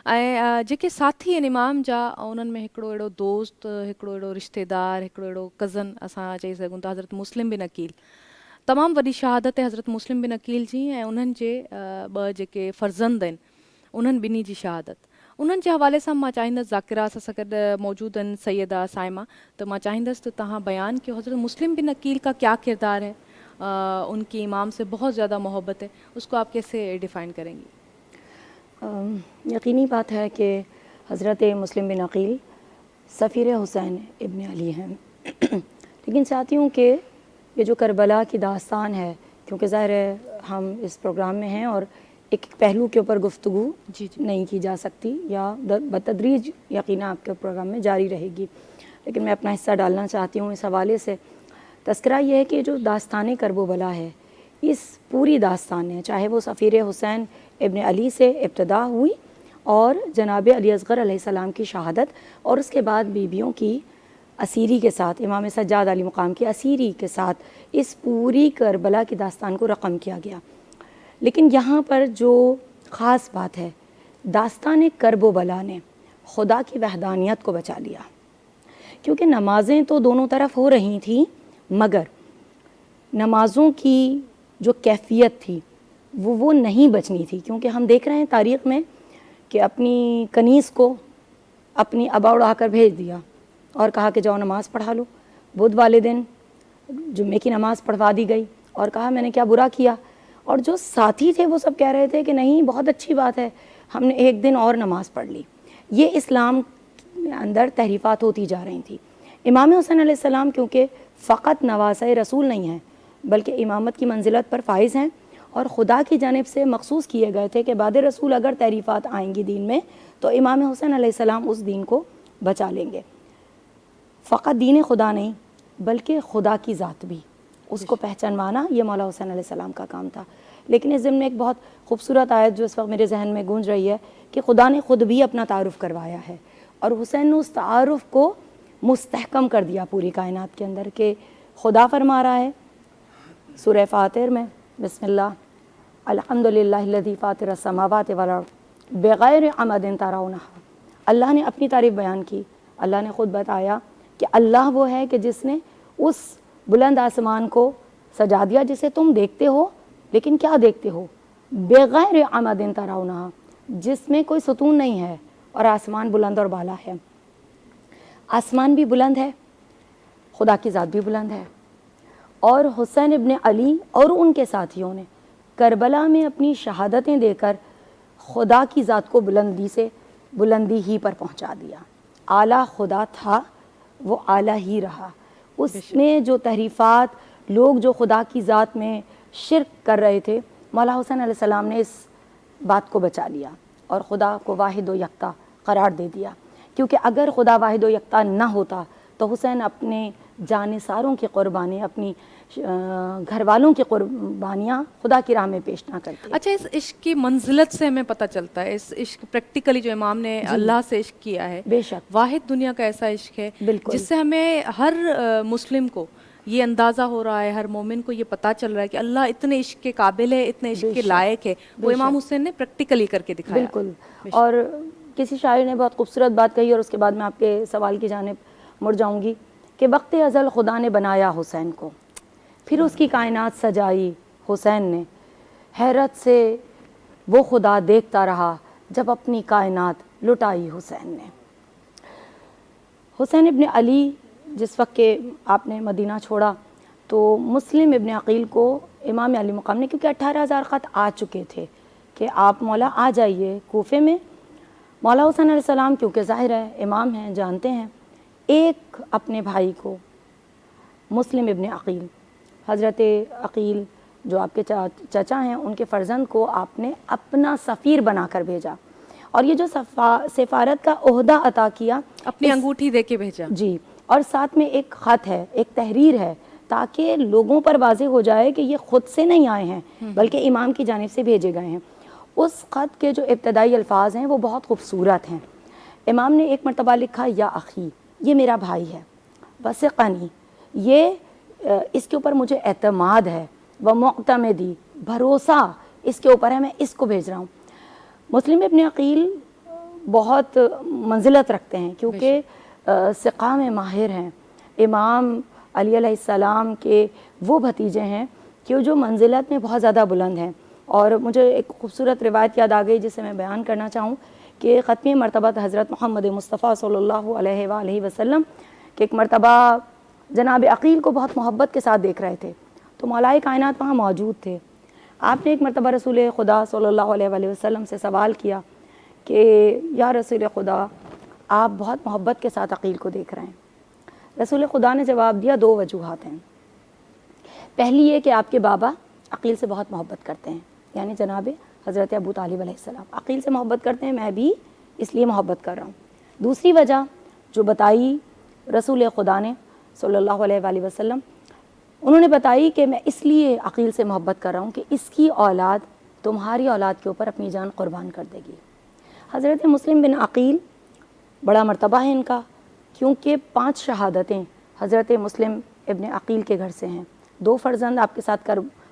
ऐं जेके साथी आहिनि इमाम जा उन्हनि में हिकिड़ो अहिड़ो दोस्त, हिकिड़ो अहिड़ो रिश्तेदार, हिकिड़ो अहिड़ो कज़न असां चई सघूं था हज़रत मुस्लिम बिन अकील। तमामु वॾी शहादत आहे हज़रत मुस्लिम बिन अकील जी ऐं उन्हनि जे ॿ जेके फ़र्ज़ंद आहिनि उन्हनि ॿिन्ही जी शहादत। उन्हनि जे हवाले सां मां चाहींदसि ज़ाकिरा सां गॾु मौजूदु आहिनि सैयदा साइमा, त मां चाहींदसि त तव्हां बयानु कयो हज़रत मुस्लिम बिन अकील का क्या किरदार है, उनकी इमाम से बहुत ज़्यादा मोहब्बत है, उसको आप कैसे डिफ़ाइन करेंगी? यकीनी बात है कि हज़रत मुस्लिम बिन अकील सफ़ीर हुसैन इब्न अली हैं। लेकिन चाहती हूँ कि ये जो करबला की दास्तान है, क्योंकि ज़ाहिर है हम इस प्रोग्राम में हैं और एक पहलू के ऊपर गुफ्तगू नहीं की जा सकती या बतदरीज यकीन आपके प्रोग्राम में जारी रहेगी, लेकिन मैं अपना हिस्सा डालना चाहती हूँ इस हवाले से। तस्करा ये है कि जो दास्तान करबला है, इस पूरी दास्तान में चाहे वो सफ़ीर हुसैन इब्न अली से इब्तदा हुई और जनाब अली असग़र अलैहिस्सलाम की शहादत और उसके बाद बीबियों की असीरी के साथ, इमाम सज्जाद अली मुकाम की असीरी के साथ इस पूरी करबला की दास्तान को रक़म किया गया। लेकिन यहाँ पर जो ख़ास बात है, दास्तान करबला ने खुदा की वहदानियत को बचा लिया, क्योंकि नमाज़ें तो दोनों तरफ हो रही थी, मगर नमाज़ों की जो कैफियत थी वो नहीं बचनी थी। क्योंकि हम देख रहे हैं तारीख़ में कि अपनी कनीज़ को अपनी अबा उड़ाकर भेज दिया और कहा कि जाओ नमाज़ पढ़ा लो। बुध वाले दिन जुम्मे की नमाज़ पढ़वा दी गई और कहा मैंने क्या बुरा किया, और जो साथी थे वो सब कह रहे थे कि नहीं बहुत अच्छी बात है, हमने एक दिन और नमाज़ पढ़ ली। ये इस्लाम में अंदर तहरीफ़ात होती जा रही थी। इमाम हुसैन अलैहिस्सलाम क्योंकि फ़कत नवासे रसूल नहीं हैं, बल्कि इमामत की मंजिलत पर फाइज़ हैं और ख़ुदा की जानिब से मखसूस किए गए थे कि बाद रसूल अगर तहरीफ़ात आएंगी दीन में तो इमाम हुसैन अलैहिस्सलाम उस दीन को बचा लेंगे। फ़कत दीन खुदा नहीं बल्कि खुदा की ज़ात भी, उसको पहचानवाना ये मौला हुसैन अलैहिस्सलाम का काम था। लेकिन इस ज़िम्न में एक बहुत खूबसूरत आयत जो इस वक्त मेरे जहन में गूंज रही है कि खुदा ने ख़ुद भी अपना तारुफ़ करवाया है और हुसैन ने उस तारुफ़ को मुस्तहकम कर दिया पूरी कायनात के अंदर कि खुदा फरमा रहा है सूरह फातिर में, बिस्मिल्लाह अल्हम्दुलिल्लाहिल्लज़ी फ़ातिरस समावाति वल अर्ज़ बिग़ैरि अमदिन तरौनहा। अल्लाह ने अपनी तारीफ़ बयान की। अल्लाह ने ख़ुद बताया कि अल्लाह वो है कि जिसने उस बुलंद आसमान को सजा दिया जिसे तुम देखते हो, लेकिन क्या देखते हो, बिग़ैरि अमदिन तरौनहा, जिसमें कोई सुतून नहीं है और आसमान बुलंद और बाला है। आसमान भी बुलंद है, खुदा की ज़ात भी बुलंद है। और हुसैन इब्न अली और उनके साथियों ने करबला में अपनी शहादतें देकर खुदा की ज़ात को बुलंदी ही पर पहुंचा दिया। आला खुदा था वो आला ही रहा। उसमें जो तहरीफ़ात लोग जो खुदा की ज़ात में शिर्क कर रहे थे, मौला हुसैन अलैहिस्सलाम ने इस बात को बचा लिया और खुदा को वाहिद व यक्ता करार दे दिया। क्योंकि अगर खुदा वाहिद व यक्ता ना होता तो हुसैन अपने जानिसारों की क़ुरबानी, अपनी घर वालों की क़ुरबानियाँ खुदा की राह में पेश ना करते। अच्छा, इस इश्क की मंजिलत से हमें पता चलता है, इस इश्क प्रैक्टिकली जो इमाम ने अल्लाह से इश्क किया है, बेशक वाहिद दुनिया का ऐसा इश्क है बिल्कुल, जिससे हमें हर मुस्लिम को ये अंदाज़ा हो रहा है, हर मोमिन को ये पता चल रहा है कि अल्लाह इतने इश्क के काबिल है, इतने इश्क के लायक है। वो इमाम हुसैन ने प्रैक्टिकली करके दिखाया। बिल्कुल। और किसी शायर ने बहुत खूबसूरत बात कही और उसके बाद मैं आपके सवाल की जानिब मुड़ जाऊँगी कि वक्त अज़ल खुदा ने बनाया हुसैन को, फिर उसकी कायनात सजाई हुसैन ने, हैरत से वो खुदा देखता रहा जब अपनी कायनात लुटाई हुसैन ने। हुसैन इब्न अली जिस वक्त के आपने मदीना छोड़ा तो मुस्लिम इब्न अकील को इमाम अली मुकाम ने, क्योंकि 18,000 ख़त आ चुके थे कि आप मौला आ जाइए कूफे में, मौला हुसैन अलैहिस्सलाम क्योंकि ज़ाहिर है इमाम हैं, जानते हैं, एक अपने भाई को मुस्लिम इब्न अकील, हज़रत अकील जो आपके चाचा हैं, उनके फ़र्जंद को आपने अपना सफ़ीर बनाकर भेजा और ये जो सफ़ारत का ओहदा अता किया, अपनी अंगूठी दे के भेजा जी, और साथ में एक ख़त है, एक तहरीर है, ताकि लोगों पर वाज़ेह हो जाए कि ये ख़ुद से नहीं आए हैं बल्कि इमाम की जानिब से भेजे गए हैं। उस ख़त के जो इब्तदाई अल्फाज हैं वो बहुत खूबसूरत हैं। इमाम ने एक मरतबा लिखा, या अख़ी, ये मेरा भाई है, वसिक़नी, ये इसके ऊपर मुझे एतमाद है, व मुअतमदी, भरोसा इसके ऊपर है, मैं इसको भेज रहा हूँ। मुस्लिम इब्न अकील بہت منزلت رکھتے ہیں، کیونکہ سقہ میں ماہر ہیں، امام علی علیہ السلام کے وہ بھتیجے ہیں کہ جو منزلت میں بہت زیادہ بلند ہیں. اور مجھے ایک خوبصورت روایت یاد آ گئی جسے میں بیان کرنا چاہوں کہ ختمی مرتبہ حضرت محمد مصطفیٰ صلی اللہ علیہ وآلہ وسلم کہ ایک مرتبہ جناب عقیل کو بہت محبت کے ساتھ دیکھ رہے تھے، تو مولائے کائنات وہاں موجود تھے. آپ نے ایک مرتبہ رسول خدا صلی اللہ علیہ وآلہ وسلم سے سوال کیا کہ یا رسول خدا، آپ بہت محبت کے ساتھ عقیل کو دیکھ رہے ہیں. رسول خدا نے جواب دیا، دو وجوہات ہیں. پہلی یہ کہ آپ کے بابا عقیل سے بہت محبت کرتے ہیں، یعنی جناب حضرت ابو طالب علیہ السلام عقیل سے محبت کرتے ہیں، میں بھی اس لیے محبت کر رہا ہوں. دوسری وجہ جو بتائی رسول خدا نے صلی اللہ علیہ وآلہ وسلم، انہوں نے بتائی کہ میں اس لیے عقیل سے محبت کر رہا ہوں کہ اس کی اولاد تمہاری اولاد کے اوپر اپنی جان قربان کر دے گی. حضرت مسلم بن عقیل بڑا مرتبہ ہے ان کا، کیونکہ 5 شہادتیں حضرت مسلم ابن عقیل کے گھر سے ہیں. 2 فرزند آپ کے ساتھ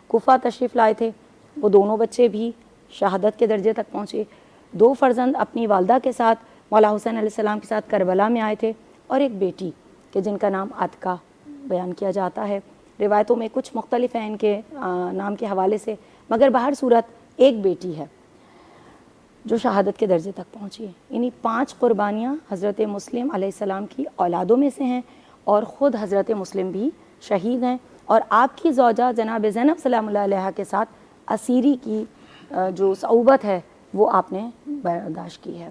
کوفہ تشریف لائے تھے، وہ دونوں بچے بھی شہادت کے درجے تک پہنچے. 2 فرزند اپنی والدہ کے ساتھ مولا حسین علیہ السلام کے ساتھ کربلا میں آئے تھے، اور ایک بیٹی کہ جن کا نام عتکہ بیان کیا جاتا ہے. روایتوں میں کچھ مختلف ہیں ان کے نام کے حوالے سے، مگر بہر صورت ایک بیٹی ہے جو شہادت کے درجے تک پہنچی ہے. انہی 5 قربانیاں حضرت مسلم علیہ السلام کی اولادوں میں سے ہیں، اور خود حضرت مسلم بھی شہید ہیں. اور آپ کی زوجہ جناب زینب سلام اللہ علیہ کے ساتھ اسیری کی جو صعوبت ہے وہ آپ نے برداشت کی ہے.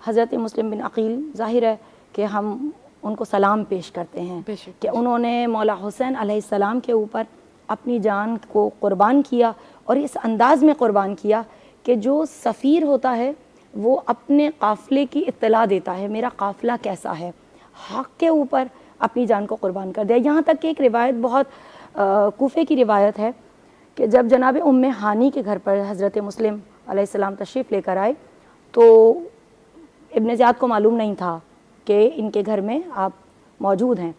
حضرت مسلم بن عقیل ظاہر ہے کہ ہم ان کو سلام پیش کرتے ہیں کہ انہوں نے مولا حسین علیہ السلام کے اوپر اپنی جان کو قربان کیا، اور اس انداز میں قربان کیا کہ جو سفیر ہوتا ہے وہ اپنے قافلے کی اطلاع دیتا ہے، میرا قافلہ کیسا ہے، حق کے اوپر اپنی جان کو قربان کر دیا. یہاں تک کہ ایک روایت بہت کوفے کی روایت ہے کہ جب جناب ام ہانی کے گھر پر حضرت مسلم علیہ السلام تشریف لے کر آئے تو ابن زیاد کو معلوم نہیں تھا کہ ان کے گھر میں آپ موجود ہیں.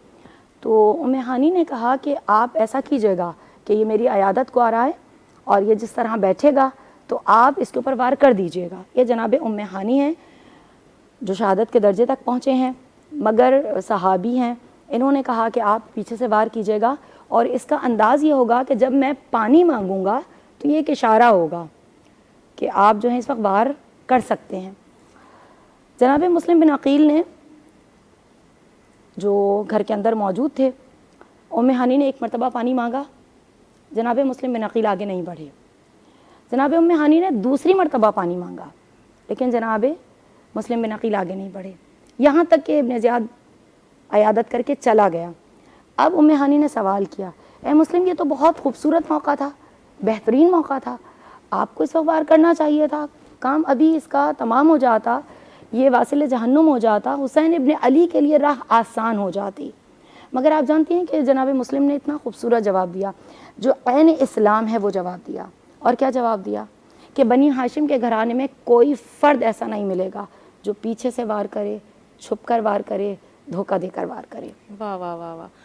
تو ام ہانی نے کہا کہ آپ ایسا کیجیے گا کہ یہ میری عیادت کو آ رہا ہے اور یہ جس طرح بیٹھے گا تو آپ اس کے اوپر وار کر دیجیے گا. یہ جناب ام ہانی ہیں جو شہادت کے درجے تک پہنچے ہیں، مگر صحابی ہیں. انہوں نے کہا کہ آپ پیچھے سے وار کیجیے گا، اور اس کا انداز یہ ہوگا کہ جب میں پانی مانگوں گا تو یہ ایک اشارہ ہوگا کہ آپ جو ہیں اس وقت وار کر سکتے ہیں. جناب مسلم بن عقیل نے جو گھر کے اندر موجود تھے، ام ہانی نے ایک مرتبہ پانی مانگا، جناب مسلم بن عقیل آگے نہیں بڑھے. جناب ام ہانی نے دوسری مرتبہ پانی مانگا، لیکن جناب مسلم بن عقیل آگے نہیں بڑھے، یہاں تک کہ ابن زیاد عیادت کر کے چلا گیا. اب ام ہانی نے سوال کیا، اے مسلم، یہ تو بہت خوبصورت موقع تھا، بہترین موقع تھا، آپ کو اس وقت وار کرنا چاہیے تھا، کام ابھی اس کا تمام ہو جاتا، یہ واصل جہنم ہو جاتا، حسین ابن علی کے لیے راہ آسان ہو جاتی. مگر آپ جانتی ہیں کہ جناب مسلم نے اتنا خوبصورت جواب دیا، جو عین اسلام ہے وہ جواب دیا. اور کیا جواب دیا؟ کہ بنی ہاشم کے گھرانے میں کوئی فرد ایسا نہیں ملے گا جو پیچھے سے وار کرے، چھپ کر وار کرے، دھوکہ دے کر وار کرے. واہ واہ واہ واہ.